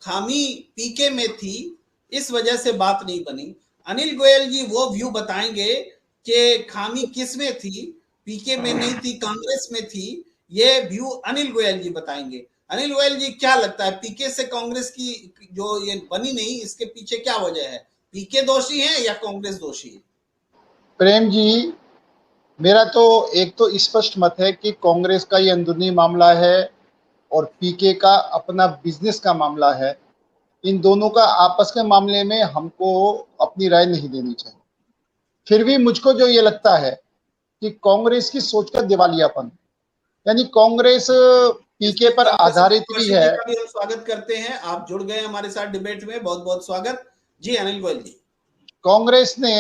खामी पीके में थी, इस वजह से बात नहीं बनी। अनिल गोयल जी वो व्यू बताएंगे कि खामी किस में थी, पीके में नहीं थी, कांग्रेस में थी। ये व्यू अनिल गोयल जी बताएंगे। अनिल गोयल जी, क्या लगता है पीके से कांग्रेस की जो ये बनी नहीं, इसके पीछे क्या वजह है? पीके दोषी है या कांग्रेस दोषी है? प्रेम जी, मेरा तो एक तो स्पष्ट मत है कि कांग्रेस का ये अंदरूनी मामला है और पीके का अपना बिजनेस का मामला है। इन दोनों का आपस के मामले में हमको अपनी राय नहीं देनी चाहिए। फिर भी मुझको जो ये लगता है कि कांग्रेस की सोच का दिवालियापन, यानी कांग्रेस पीके पर आधारित भी है। का भी हम स्वागत करते हैं, आप जुड़ गए हमारे साथ डिबेट में, बहुत बहुत स्वागत जी। अनिल गोयल जी, कांग्रेस ने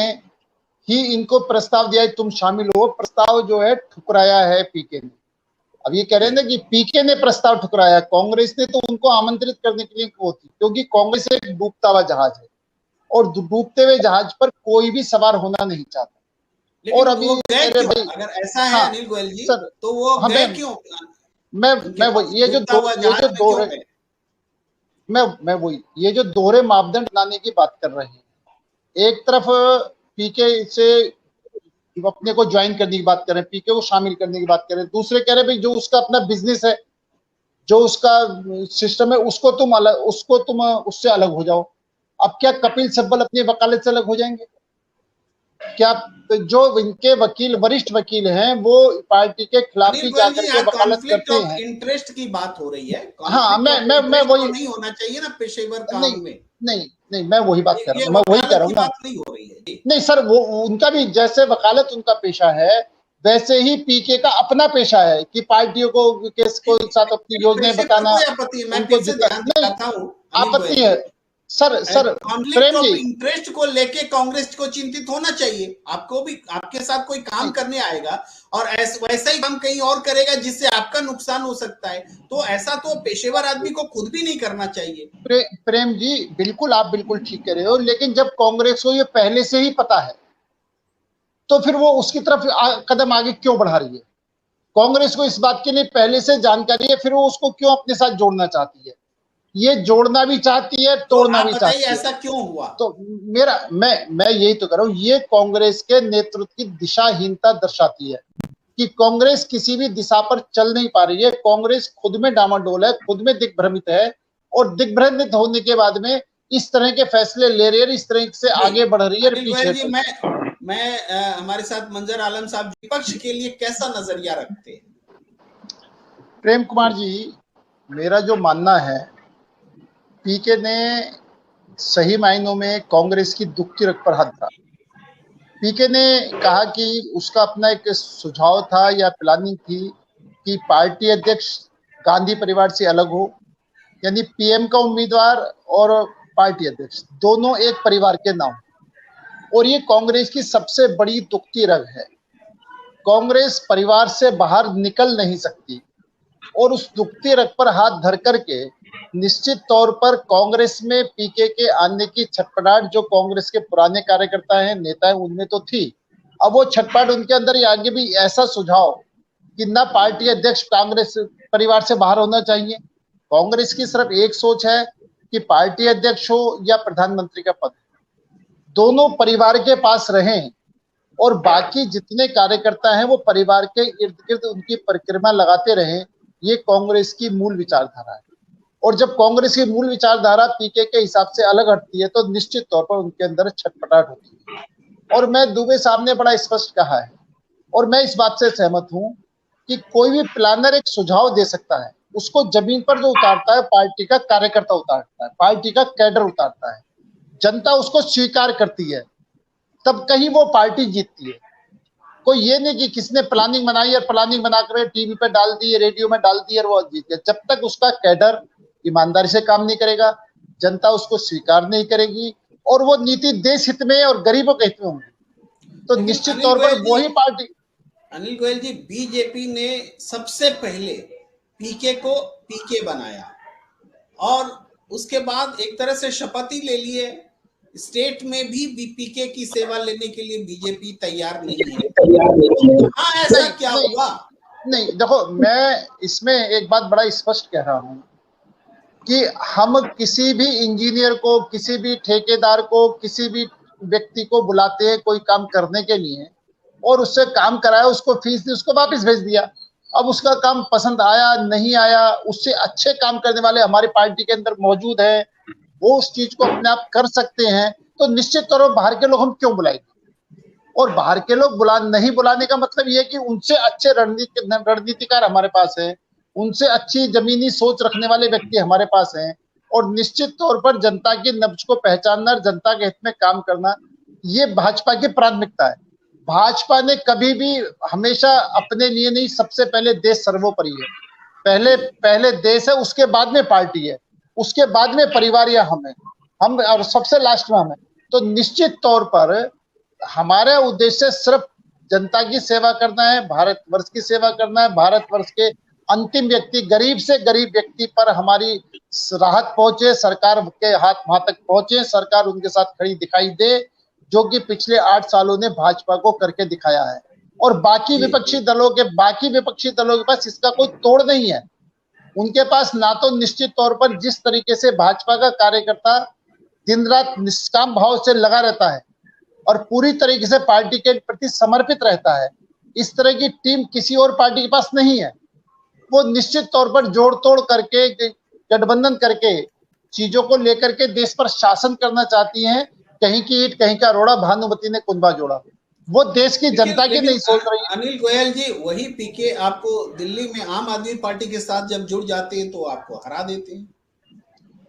ही इनको प्रस्ताव दिया है तुम शामिल हो, प्रस्ताव जो है ठुकराया है पीके ने। अब ये कह रहे हैं ना कि पीके ने प्रस्ताव ठुकराया, कांग्रेस ने तो उनको आमंत्रित करने के लिए वो थी, क्योंकि कांग्रेस एक डूबता हुआ जहाज है और डूबते हुए जहाज पर कोई भी सवार होना नहीं चाहता। लेकिन और अभी वो गए क्यों? भाई, अगर ऐसा है हाँ, अनिल गोयल जी, सर, तो वो हाँ, गए क्यों? मैं वो ये जो दोहरे मैं वही ये जो दोहरे मापदंड लाने की बात कर रहे हैं, एक तरफ पीके से अपने को ज्वाइन करने की बात कर रहे हैं, पीके को शामिल करने की बात कर रहे हैं, दूसरे कह रहे हैं भाई जो उसका अपना बिजनेस है, जो उसका सिस्टम है, उसको तुम उससे अलग हो जाओ। अब क्या कपिल सिब्बल अपनी वकालत से अलग हो जाएंगे? क्या जो इनके वकील, वरिष्ठ वकील हैं, वो पार्टी के खिलाफ भी जाकर के वकालत करते हैं? इंटरेस्ट की बात हो रही है। हाँ, मैं वही नहीं होना चाहिए ना पेशेवर काम नहीं, में। नहीं, मैं वही बात कर रहा हूँ, मैं वही कह रहा हूँ ना। बात नहीं हो रही है। नहीं सर, वो उनका भी जैसे वकालत उनका पेशा है, वैसे ही पीके का अपना पेशा है कि पार्टियों को के साथ अपनी योजनाएं बताना, उनको जितना नहीं आपत्ति है। सर प्रेम जी, इंटरेस्ट को लेके कांग्रेस को चिंतित होना चाहिए। आपको भी, आपके साथ कोई काम करने आएगा और वैसा ही काम कहीं और करेगा जिससे आपका नुकसान हो सकता है, तो ऐसा तो पेशेवर आदमी को खुद भी नहीं करना चाहिए। प्रेम जी, बिल्कुल, आप बिल्कुल ठीक कह रहे हो, लेकिन जब कांग्रेस को ये पहले से ही पता है तो फिर वो उसकी तरफ कदम आगे क्यों बढ़ा रही है? कांग्रेस को इस बात के लिए पहले से जानकारी है, फिर वो उसको क्यों अपने साथ जोड़ना चाहती है? ये जोड़ना भी चाहती है, तोड़ना भी चाहती है। ऐसा क्यों हुआ? तो मैं यही तो कर रहा हूं, ये कांग्रेस के नेतृत्व की दिशाहीनता दर्शाती है कि कांग्रेस किसी भी दिशा पर चल नहीं पा रही है। कांग्रेस खुद में डामाडोल है, खुद में दिग्भ्रमित है, और दिग्भ्रमित होने के बाद में इस तरह के फैसले ले रही है, इस तरह से आगे बढ़ रही है पीछे। मैं हमारे साथ मंजर आलम साहब विपक्ष के लिए कैसा नजरिया रखते हैं? प्रेम कुमार जी, मेरा जो मानना है, पीके ने सही मायनों में कांग्रेस की दुख की रग पर हाथ धरा। पीके ने कहा कि उसका अपना एक सुझाव था या प्लानिंग थी कि पार्टी अध्यक्ष गांधी परिवार से अलग हो, यानी पीएम का उम्मीदवार और पार्टी अध्यक्ष दोनों एक परिवार के नाम। और ये कांग्रेस की सबसे बड़ी दुख की रग है। कांग्रेस परिवार से बाहर निकल नहीं सकती, और उस दुखती रग पर हाथ धर करके निश्चित तौर पर कांग्रेस में पीके के आने की छटपटाहट जो कांग्रेस के पुराने कार्यकर्ता हैं, नेता हैं, उनमें तो थी। अब वो छटपटाहट उनके अंदर आगे भी ऐसा सुझाव कि ना पार्टी अध्यक्ष कांग्रेस परिवार से बाहर होना चाहिए। कांग्रेस की सिर्फ एक सोच है कि पार्टी अध्यक्ष हो या प्रधानमंत्री का पद, दोनों परिवार के पास रहें, और बाकी जितने कार्यकर्ता हैं वो परिवार के इर्द गिर्द उनकी परिक्रमा लगाते रहें। ये कांग्रेस की मूल विचारधारा है। और जब कांग्रेस की मूल विचारधारा पीके के हिसाब से अलग हटती है तो निश्चित तौर पर उनके अंदर छटपटाहट होती है। और मैं दुबे साहब ने बड़ा स्पष्ट कहा है, और मैं इस बात से सहमत हूं कि कोई भी प्लानर एक सुझाव दे सकता है, उसको जमीन पर जो उतारता है पार्टी का कार्यकर्ता उतारता है, पार्टी का कैडर उतारता है, जनता उसको स्वीकार करती है, तब कहीं वो पार्टी जीतती है। कोई ये नहीं कि किसने प्लानिंग बनाई और प्लानिंग बनाकर टीवी पे डाल दी, रेडियो में डाल दी और वो जीत गया। जब तक उसका कैडर ईमानदारी से काम नहीं करेगा, जनता उसको स्वीकार नहीं करेगी, और वो नीति देश हित में और गरीबों के हित में होंगी, तो निश्चित तौर पर वही पार्टी। अनिल गोयल जी, बीजेपी ने सबसे पहले पीके को पीके बनाया और उसके बाद एक तरह से शपथ ही ले लिए। स्टेट में भी पीके की सेवा लेने के लिए बीजेपी तैयार नहीं है। हाँ, ऐसा क्या हुआ? नहीं, देखो, मैं इसमें एक बात बड़ा स्पष्ट कह रहा हूं कि हम किसी भी इंजीनियर को, किसी भी ठेकेदार को, किसी भी व्यक्ति को बुलाते हैं कोई काम करने के लिए और उससे काम कराया, उसको फीस दी, उसको वापस भेज दिया। अब उसका काम पसंद आया नहीं आया, उससे अच्छे काम करने वाले हमारी पार्टी के अंदर मौजूद है, वो उस चीज को अपने आप कर सकते हैं, तो निश्चित तौर पर बाहर के लोग हम क्यों बुलाएंगे? और बाहर के लोग नहीं बुलाने का मतलब ये है कि उनसे अच्छे रणनीतिकार हमारे पास है, उनसे अच्छी जमीनी सोच रखने वाले व्यक्ति हमारे पास हैं, और निश्चित तौर पर जनता की नब्ज को पहचानना और जनता के हित में काम करना, ये भाजपा की प्राथमिकता है। भाजपा ने कभी भी हमेशा अपने लिए नहीं, सबसे पहले देश सर्वोपरि है। पहले देश है, उसके बाद में पार्टी है, उसके बाद में परिवार या हम और सबसे लास्ट में हमें। तो निश्चित तौर पर हमारा उद्देश्य सिर्फ जनता की सेवा करना है, भारतवर्ष की सेवा करना है, भारतवर्ष के अंतिम व्यक्ति, गरीब से गरीब व्यक्ति पर हमारी राहत पहुंचे, सरकार के हाथ वहां तक पहुंचे, सरकार उनके साथ खड़ी दिखाई दे, जो कि पिछले 8 सालों ने भाजपा को करके दिखाया है। और बाकी विपक्षी दलों के पास इसका कोई तोड़ नहीं है। उनके पास ना तो निश्चित तौर पर जिस तरीके से भाजपा का कार्यकर्ता दिन रात निष्काम भाव से लगा रहता है और पूरी तरीके से पार्टी के प्रति समर्पित रहता है, इस तरह की टीम किसी और पार्टी के पास नहीं है। वो निश्चित तौर पर जोड़ तोड़ करके, गठबंधन करके, चीजों को लेकर के देश पर शासन करना चाहती हैं। कहीं की ईंट कहीं का रोड़ा, भानुमति ने कुंभा जोड़ा। वो देश की जनता की नहीं सोच रही है। अनिल गोयल जी, वही पीके आपको दिल्ली में आम आदमी पार्टी के साथ जब जुड़ जाते हैं तो आपको हरा देते हैं।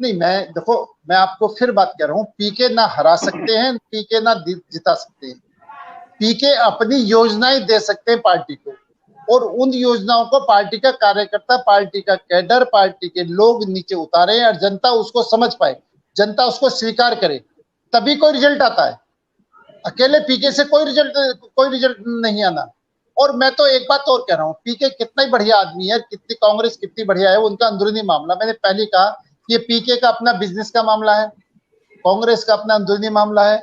नहीं, मैं आपको फिर बात कह रहा हूँ, पीके ना हरा सकते हैं, पीके ना जिता सकते हैं। पीके अपनी योजनाएं दे सकते हैं पार्टी को, और उन योजनाओं को पार्टी का कार्यकर्ता, पार्टी का कैडर, पार्टी के लोग नीचे उतारे और जनता उसको समझ पाए, जनता उसको स्वीकार करे, तभी कोई रिजल्ट आता है। अकेले पीके से कोई रिजल्ट नहीं आना। और मैं तो एक बात और कह रहा हूँ, पीके कितना ही बढ़िया आदमी है, कितनी कांग्रेस कितनी बढ़िया है, उनका अंदरूनी मामला, मैंने पहले कहा कि पीके का अपना बिजनेस का मामला है, कांग्रेस का अपना अंदरूनी मामला है।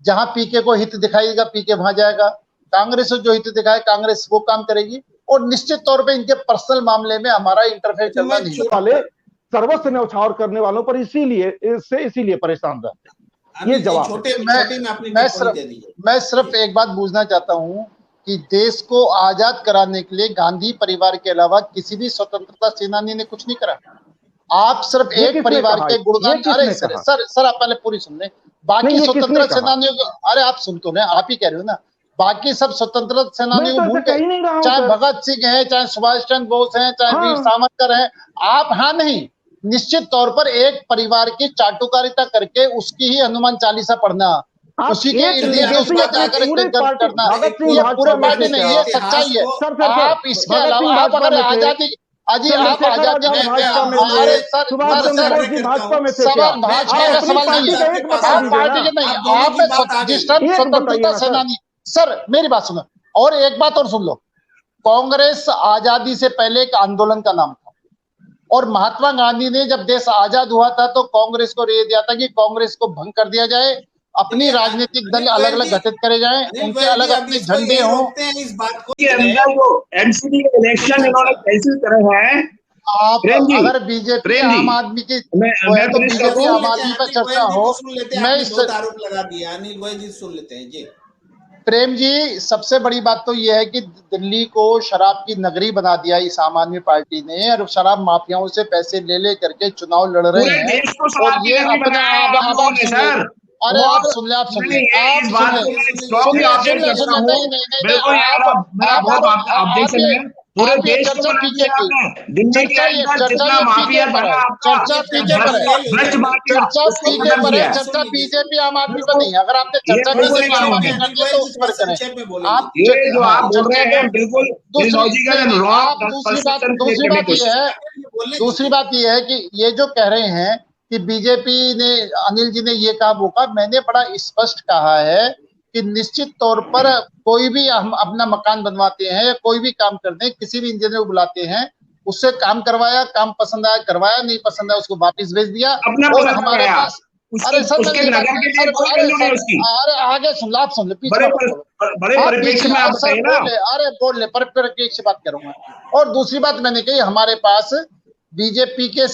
जहां पीके को हित दिखाएगा पीके वहां जाएगा, कांग्रेस को जो हित दिखाए कांग्रेस वो काम करेगी, और निश्चित तौर पे इनके पर्सनल मामले में हमारा इंटरफेयर करना नहीं वाले सर्वस्व न्यौछावर करने वालों पर इसीलिए परेशान रहते हैं। ये जवाब मैं सिर्फ एक बात पूछना चाहता हूं कि देश को आजाद कराने के लिए गांधी परिवार के अलावा किसी भी स्वतंत्रता सेनानी ने कुछ नहीं करा। आप सिर्फ एक परिवार के गुणगान, अरे सर आप पहले पूरी सुन लें। बाकी स्वतंत्रता सेनानियों को, अरे आप सुन तो रहे, आप ही कह रहे हो ना, बाकी सब स्वतंत्रता सेनानियों को भूल गए, चाहे भगत सिंह है, चाहे सुभाष चंद्र बोस है, चाहे वीर सावरकर है। आप हाँ नहीं, निश्चित तौर पर एक परिवार की चाटुकारिता करके उसकी ही हनुमान चालीसा पढ़ना, उसी के इर्द गिर्द उसको जाकर करना, ये पूरे पार्टी नहीं, ये सच्चाई है। आप इसके अलावा आप अगर आजादी, अजी आप आजादी, अरे सर भाजपा का सवाल नहीं है, आप पार्टी के नहीं, आप स्वतंत्रता सेनानी। सर मेरी बात सुनो, और एक बात और सुन लो, कांग्रेस आजादी से पहले एक आंदोलन का नाम था, और महात्मा गांधी ने जब देश आजाद हुआ था तो कांग्रेस को ये दिया था कि कांग्रेस को भंग कर दिया जाए, अपनी राजनीतिक दल अलग अलग गठित करे जाएं, उनके अलग अपने झंडे हों। इस बात को अंदर वो एनसीडी इलेक्शन इन्होंने कैसी तरह है। आप अगर बीजेपी आम आदमी की तो बीजेपी आम आदमी पर चर्चा हो, मैं इस आरोप लगा दिया। अनिल गोयल जी सुन लेते हैं जी। प्रेम जी, सबसे बड़ी बात तो यह है कि दिल्ली को शराब की नगरी बना दिया इस आम आदमी पार्टी ने, और शराब माफियाओं से पैसे ले करके चुनाव लड़ रहे हैं, और ये अपने अरे आप सुन ले, पूरे देश को दिल्ली के अंदर जितना माफिया बना, चर्चा पीके पर है, चर्चा बीजेपी आम आदमी पर नहीं। अगर आपने चर्चा बीजेपी आम आदमी करनी है तो उस पर करें। आप जो आप बोल रहे हैं बिल्कुल दूसरी बात ये है कि ये जो कह रहे हैं कि बीजेपी ने, अनिल जी ने ये कहा वो कहा, मैंने बड़ा स्पष्ट कहा है कि निश्चित तौर पर कोई भी हम अपना मकान बनवाते हैं या कोई भी काम करते हैं, किसी भी इंजीनियर को बुलाते हैं, उससे काम करवाया, काम पसंद आया करवाया, नहीं पसंद आया उसको वापस भेज दिया। और हमारे पास अरे सर अरे आगे सुन, आप सुन ले, पीछे अरे बोल ले, परिप्रेक्ष्य से बात करूंगा। और दूसरी बात मैंने कही, हमारे पास पीके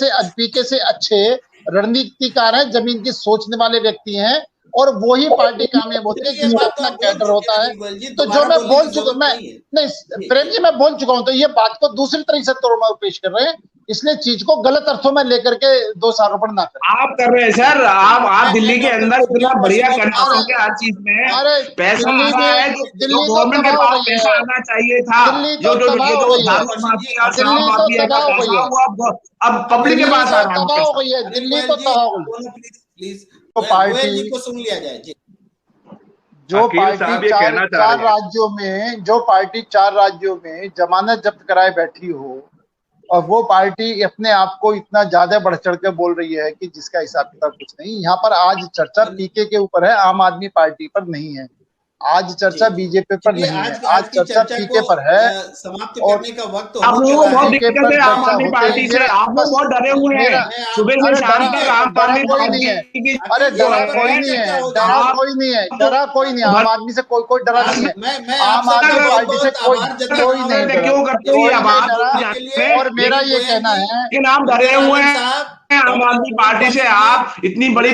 से अच्छे रणनीतिकार हैं, जमीन की सोचने वाले व्यक्ति हैं, और वही पार्टी कामयाब होती है जिसका अपना कैडर होता है। तो जो मैं बोल चुका, मैं नहीं प्रेम जी, मैं बोल चुका हूं, तो ये बात को दूसरी तरीके से तोड़ना पेश कर रहे हैं, इसलिए चीज को गलत अर्थों में लेकर के दोषारोपण ना करें। आप कर रहे हैं सर, आप दिल्ली के अंदर इतना बढ़िया कंडीशन के हर चीज में पैसा आ रहा है, जो गवर्नमेंट के पास पैसा आना चाहिए था, जो दारू माफिया, शराब माफिया का पैसा, वो अब पब्लिक के पास आ रहा है। तबाह हो गई है दिल्ली, तो तबाह हो गई। प्लीज तो पार्टी को सुन लिया जाए जी। जो पार्टी चार राज्यों में जमानत जब्त कराए बैठी हो, और वो पार्टी अपने आप को इतना ज्यादा बढ़ चढ़ के बोल रही है कि जिसका हिसाब किताब कुछ नहीं। यहाँ पर आज चर्चा पीके के ऊपर है, आम आदमी पार्टी पर नहीं है। आज चर्चा बीजेपी पर नहीं है, आज चर्चा पीके पर है। समाप्त करने का वक्त आप लोग बहुत दिक्कत है आम आदमी पार्टी से, आप लोग बहुत डरे हुए हैं सुबह से शाम तक। आम आदमी पार्टी, अरे डरा कोई नहीं है, डरा कोई नहीं है, डरा कोई नहीं, आम आदमी से कोई डरा नहीं है, आम आदमी पार्टी से कोई नहीं, क्यों करते हैं? और मेरा ये कहना है कि आप डरे हुए हैं आम आदमी पार्टी से, आप इतनी बड़ी